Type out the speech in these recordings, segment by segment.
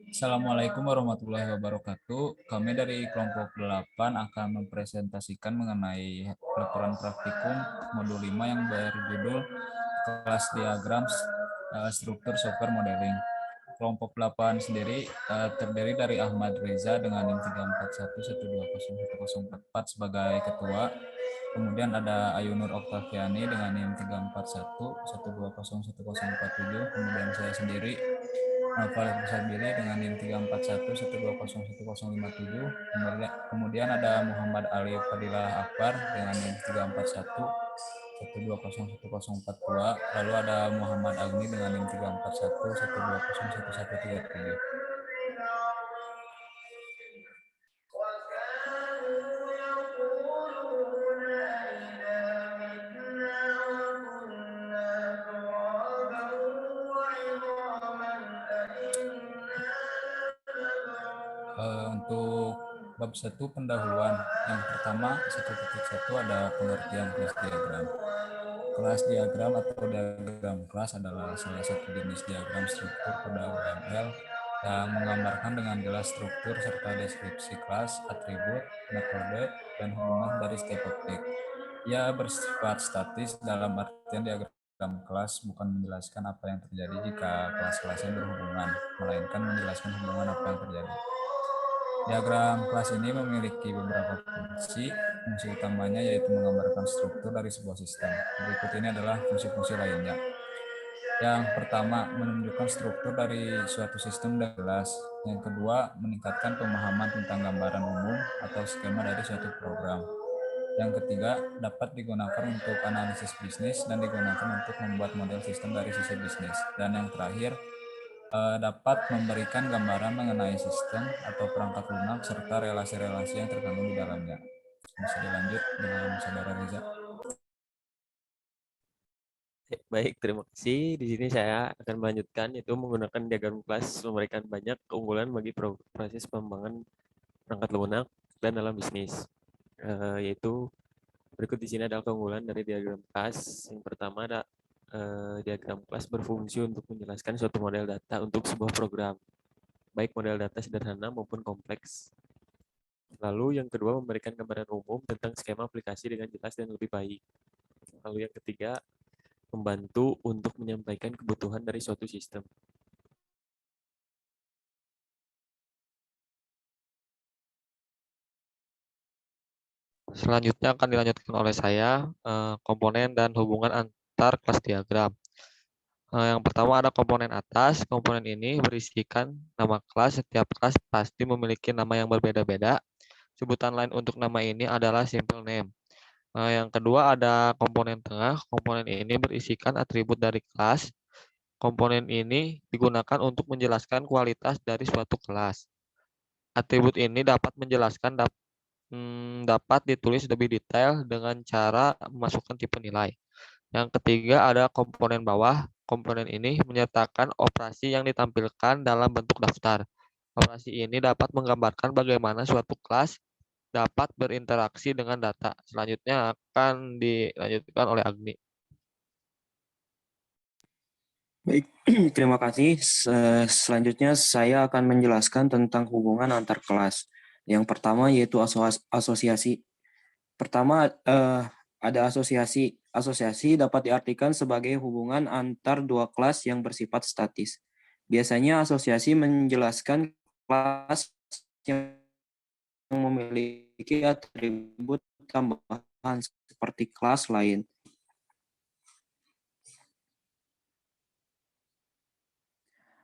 Assalamualaikum warahmatullahi wabarakatuh. Kami dari kelompok 8 akan mempresentasikan mengenai laporan praktikum modul 5 yang berjudul kelas diagram struktur software modeling. Kelompok 8 sendiri terdiri dari Ahmad Reza dengan NIM 341120144 sebagai ketua. Kemudian ada Ayunur Oktaviani dengan NIM 34112011047. Kemudian saya sendiri Noval Sabili dengan NIM 34112011057. Kemudian ada Muhammad Ali Fadilah Akbar dengan NIM 34112011042. Lalu ada Muhammad Agni dengan NIM 34112011137. Untuk bab 1 pendahuluan, yang pertama 1.1 ada pengertian kelas diagram. Kelas diagram atau diagram kelas adalah salah satu jenis diagram struktur pada UML yang menggambarkan dengan jelas struktur serta deskripsi kelas, atribut, metode, dan hubungan dari setiap objek. Ia bersifat statis dalam artian diagram kelas bukan menjelaskan apa yang terjadi jika kelas-kelasnya berhubungan, melainkan menjelaskan hubungan apa yang terjadi. Diagram kelas ini memiliki beberapa fungsi. Fungsi utamanya yaitu menggambarkan struktur dari sebuah sistem. Berikut ini adalah fungsi-fungsi lainnya. Yang pertama, menunjukkan struktur dari suatu sistem dan kelas. Yang kedua, meningkatkan pemahaman tentang gambaran umum atau skema dari suatu program. Yang ketiga, dapat digunakan untuk analisis bisnis dan digunakan untuk membuat model sistem dari sisi bisnis. Dan yang terakhir, dapat memberikan gambaran mengenai sistem atau perangkat lunak serta relasi-relasi yang terkandung di dalamnya. Bisa dilanjut dengan saudara Reza. Baik, terima kasih. Di sini saya akan melanjutkan, yaitu menggunakan diagram kelas memberikan banyak keunggulan bagi proses pengembangan perangkat lunak dan dalam bisnis. Yaitu berikut di sini adalah keunggulan dari diagram kelas. Yang pertama ada diagram kelas berfungsi untuk menjelaskan suatu model data untuk sebuah program, baik model data sederhana maupun kompleks. Lalu yang kedua memberikan gambaran umum tentang skema aplikasi dengan jelas dan lebih baik. Lalu yang ketiga membantu untuk menyampaikan kebutuhan dari suatu sistem. Selanjutnya akan dilanjutkan oleh saya komponen dan hubungan antar kelas diagram. Yang pertama ada komponen atas. Komponen ini berisikan nama kelas. Setiap kelas pasti memiliki nama yang berbeda-beda. Sebutan lain untuk nama ini adalah simple name. Yang kedua ada komponen tengah. Komponen ini berisikan atribut dari kelas. Komponen ini digunakan untuk menjelaskan kualitas dari suatu kelas. Atribut ini dapat menjelaskan dapat ditulis lebih detail dengan cara memasukkan tipe nilai. Yang ketiga ada komponen bawah. Komponen ini menyertakan operasi yang ditampilkan dalam bentuk daftar. Operasi ini dapat menggambarkan bagaimana suatu kelas dapat berinteraksi dengan data. Selanjutnya akan dilanjutkan oleh Agni. Baik, terima kasih. Selanjutnya saya akan menjelaskan tentang hubungan antar kelas. Yang pertama yaitu asosiasi. Pertama ada asosiasi. Asosiasi dapat diartikan sebagai hubungan antar dua kelas yang bersifat statis. Biasanya asosiasi menjelaskan kelas yang memiliki atribut tambahan seperti kelas lain.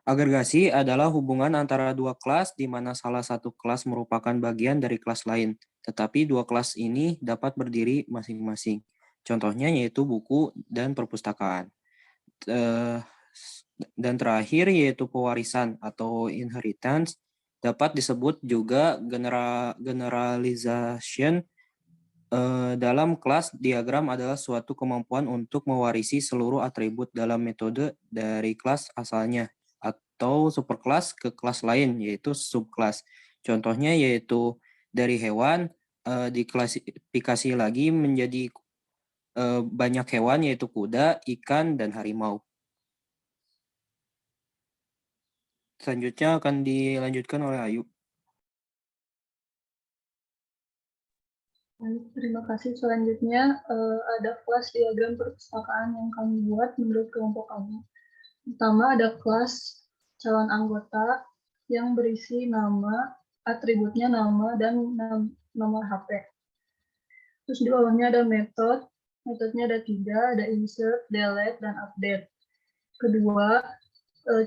Agregasi adalah hubungan antara dua kelas di mana salah satu kelas merupakan bagian dari kelas lain, tetapi dua kelas ini dapat berdiri masing-masing. Contohnya yaitu buku dan perpustakaan. Dan terakhir yaitu pewarisan atau inheritance dapat disebut juga generalization. Dalam kelas diagram adalah suatu kemampuan untuk mewarisi seluruh atribut dalam metode dari kelas asalnya atau superkelas ke kelas lain yaitu subkelas. Contohnya yaitu dari hewan diklasifikasi lagi menjadi banyak hewan yaitu kuda, ikan, dan harimau. Selanjutnya akan dilanjutkan oleh Ayu. Terima kasih. Selanjutnya ada kelas diagram perpustakaan yang kami buat menurut kelompok kami. Pertama ada kelas calon anggota yang berisi nama, atributnya nama, dan nomor HP. Terus di bawahnya ada metodenya ada 3, ada insert, delete, dan update. Kedua,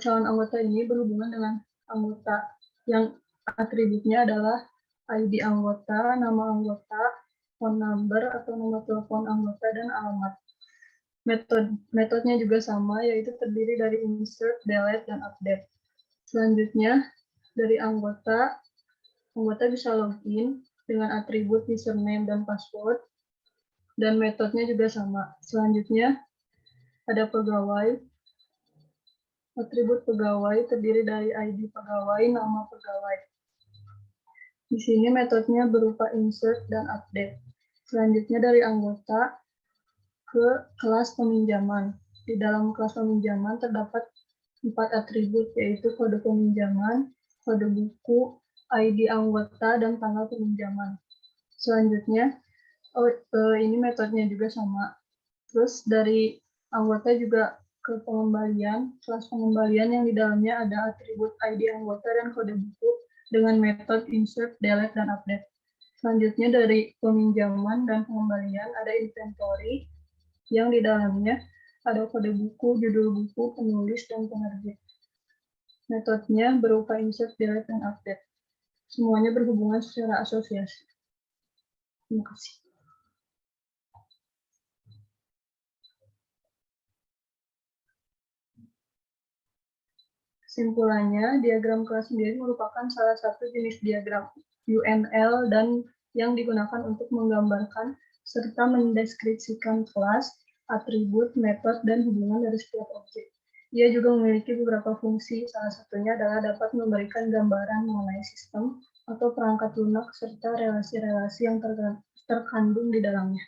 calon anggota ini berhubungan dengan anggota yang atributnya adalah ID anggota, nama anggota, phone number atau nomor telepon anggota, dan alamat. Metodenya juga sama, yaitu terdiri dari insert, delete, dan update. Selanjutnya, dari anggota bisa login dengan atribut username dan password, dan metodenya juga sama. Selanjutnya, ada pegawai. Atribut pegawai terdiri dari ID pegawai, nama pegawai. Di sini metodenya berupa insert dan update. Selanjutnya dari anggota ke kelas peminjaman. Di dalam kelas peminjaman terdapat 4 atribut, yaitu kode peminjaman, kode buku, ID anggota, dan tanggal peminjaman. Selanjutnya, ini metodenya juga sama. Terus dari anggota juga ke pengembalian, kelas pengembalian yang di dalamnya ada atribut ID anggota dan kode buku dengan metode insert, delete, dan update. Selanjutnya dari peminjaman dan pengembalian ada inventory yang di dalamnya ada kode buku, judul buku, penulis, dan penerbit. Metodenya berupa insert, delete, dan update. Semuanya berhubungan secara asosiasi. Terima kasih. Kesimpulannya, diagram kelas sendiri merupakan salah satu jenis diagram UML dan yang digunakan untuk menggambarkan serta mendeskripsikan kelas, atribut, metode, dan hubungan dari setiap objek. Ia juga memiliki beberapa fungsi, salah satunya adalah dapat memberikan gambaran mengenai sistem atau perangkat lunak serta relasi-relasi yang terkandung di dalamnya.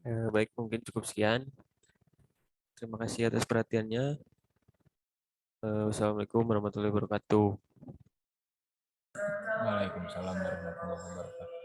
Baik, mungkin cukup sekian. Terima kasih atas perhatiannya. Wassalamualaikum warahmatullahi wabarakatuh. Waalaikumsalam warahmatullahi wabarakatuh.